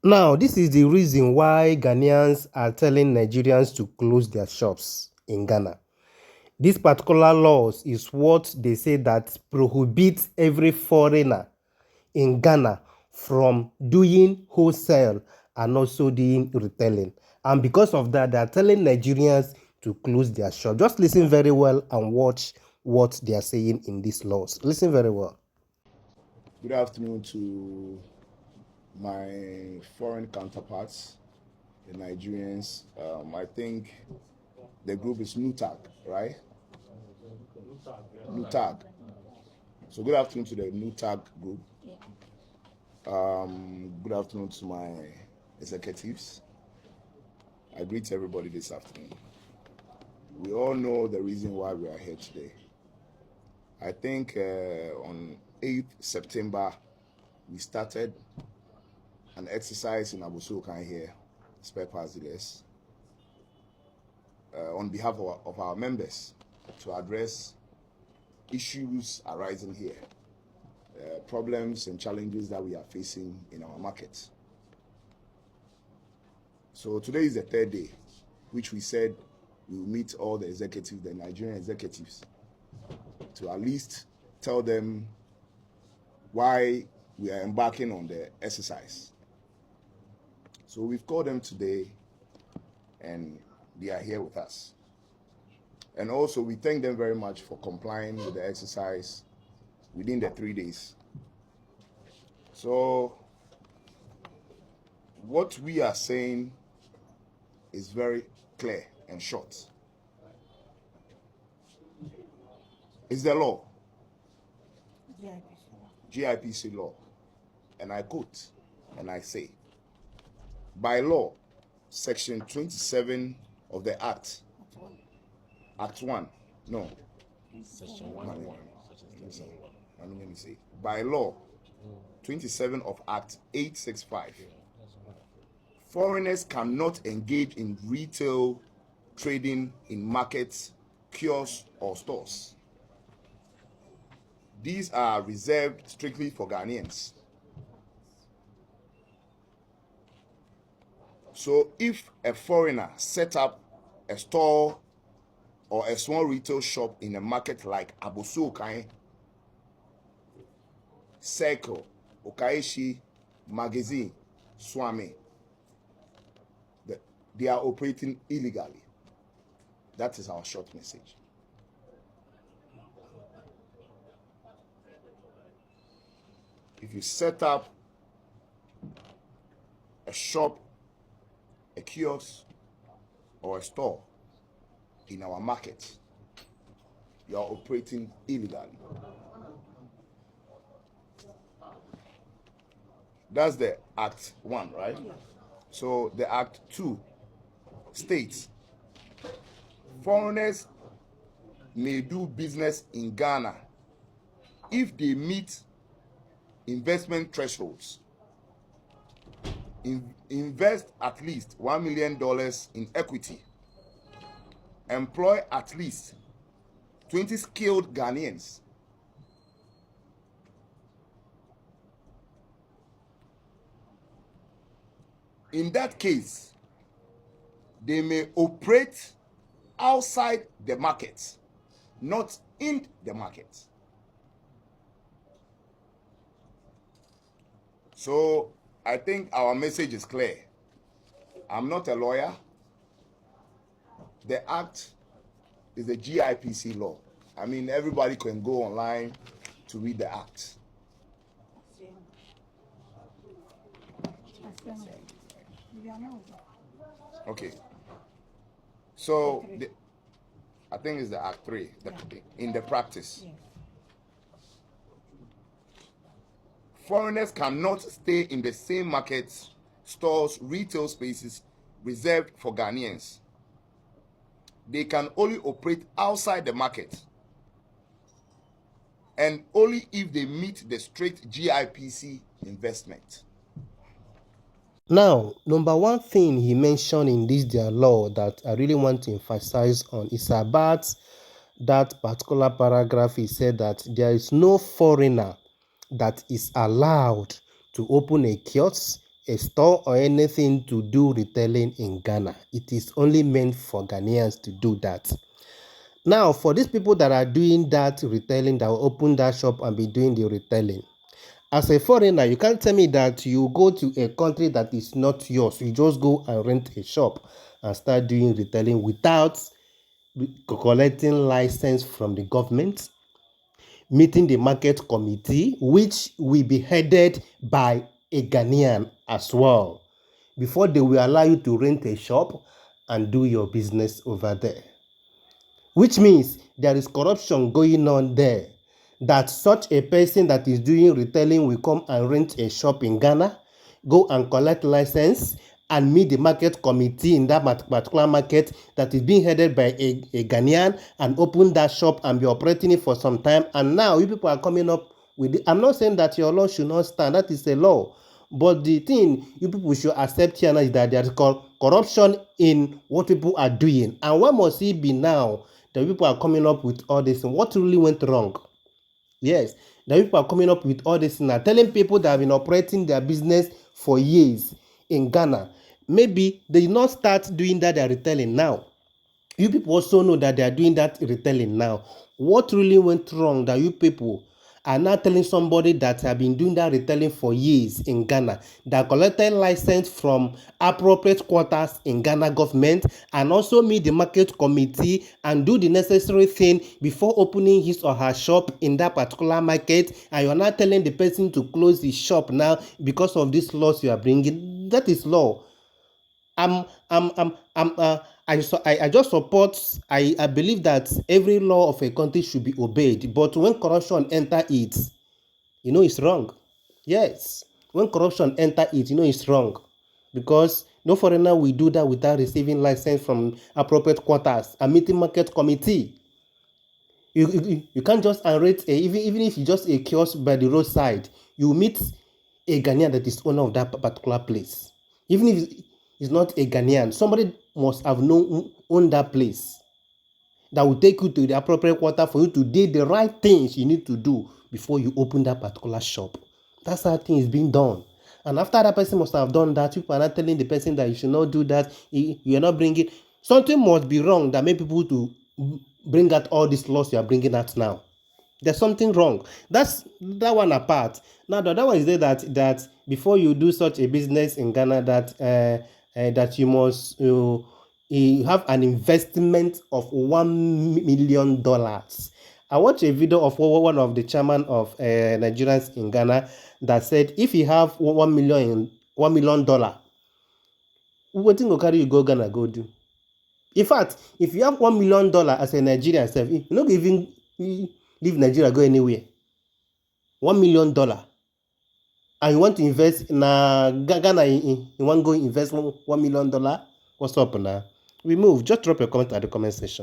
Now, this is the reason why Ghanaians are telling Nigerians to close their shops in Ghana. This particular laws is what they say that prohibits every foreigner in Ghana from doing wholesale and also doing retailing. And because of that, they are telling Nigerians to close their shop. Just listen very well and watch what they are saying in these laws. Listen very well. Good afternoon to my foreign counterparts, the Nigerians. I think the group is NUTAG, right? NUTAG. So good afternoon to the NUTAG group. Good afternoon to my executives. I greet everybody this afternoon. We all know the reason why we are here today. I think on 8th September, we started an exercise in Abosokan here, spare parts dealers, on behalf of our members to address issues arising here, problems and challenges that we are facing in our markets. So today is the third day, which we said we will meet all the executives, the Nigerian executives, to at least tell them why we are embarking on the exercise. So we've called them today and they are here with us. And also we thank them very much for complying with the exercise within the 3 days. So what we are saying is very clear and short. It's the law, GIPC law, and I quote and I say, by law, section 27 of the Act 1, no, section 1, let me say, by law 27 of Act 865, foreigners cannot engage in retail trading in markets, kiosks, or stores. These are reserved strictly for Ghanaians. So if a foreigner set up a store or a small retail shop in a market like Abosokan, Circle, Okaishi, Magazine, Swami, they are operating illegally. That is our short message. If you set up a shop, a kiosk, or a store in our market, you are operating illegally. That's the Act 1, right? So the Act 2 states foreigners may do business in Ghana if they meet investment thresholds. Invest at least $1 million in equity. Employ at least 20 skilled Ghanaians. In that case, they may operate outside the market, not in the market. So I think our message is clear. I'm not a lawyer. The Act is the GIPC law. I mean, everybody can go online to read the Act. Okay. So I think it's the Act 3, in the practice. Foreigners cannot stay in the same markets, stores, retail spaces reserved for Ghanaians. They can only operate outside the market, and only if they meet the strict GIPC investment. Now, number one thing he mentioned in this their law that I really want to emphasize on is about that particular paragraph. He said that there is no foreigner that is allowed to open a kiosk, a store or anything to do retailing in Ghana. It is only meant for Ghanaians to do that. Now, for these people that are doing that retailing, that will open that shop and be doing the retailing, as a foreigner, you can't tell me that you go to a country that is not yours. You just go and rent a shop and start doing retailing without collecting license from the government, meeting the market committee, which will be headed by a Ghanaian as well, before they will allow you to rent a shop and do your business over there. Which means there is corruption going on there, that such a person that is doing retailing will come and rent a shop in Ghana, go and collect license, and meet the market committee in that particular market that is being headed by a Ghanaian, and open that shop and be operating it for some time. And now you people are coming up with it. I'm not saying that your law should not stand. That is a law. But the thing you people should accept here now is that there is corruption in what people are doing. And what must it be now that people are coming up with all this? What really went wrong? Yes, the people are coming up with all this now, telling people that have been operating their business for years in Ghana. Maybe they did not start doing that, they are retailing now. You people also know that they are doing that retailing now. What really went wrong that you people are now telling somebody that have been doing that retailing for years in Ghana, that collected license from appropriate quarters in Ghana government, and also meet the market committee and do the necessary thing before opening his or her shop in that particular market, and you are not telling the person to close his shop now because of this laws you are bringing? That is law. I just support. I believe that every law of a country should be obeyed, but when corruption enter it, you know it's wrong. Yes, when corruption enter it, you know it's wrong, because no foreigner will do that without receiving license from appropriate quarters and meeting market committee. You can't just rate even if you just a kiosk by the roadside, you meet a Ghanaian that is owner of that particular place. Even if it's not a Ghanaian, somebody must have owned that place, that will take you to the appropriate quarter for you to do the right things you need to do before you open that particular shop. That's how things being done. And after that person must have done that, people are not telling the person that you should not do that. You are not bringing something must be wrong that make people to bring out all these laws you are bringing out now. There's something wrong. That's that one apart. Now the other one is there that before you do such a business in Ghana, that you must you have an investment of $1 million. I watched a video of one of the chairman of Nigerians in Ghana that said if you have $1 million, what thing go carry you go Ghana go do? In fact, if you have $1 million as a Nigerian self, you no go even leave Nigeria go anywhere. $1 million, and you want to invest in Ghana, you want to go invest $1 million. What's up now? We move. Just drop your comment at the comment section.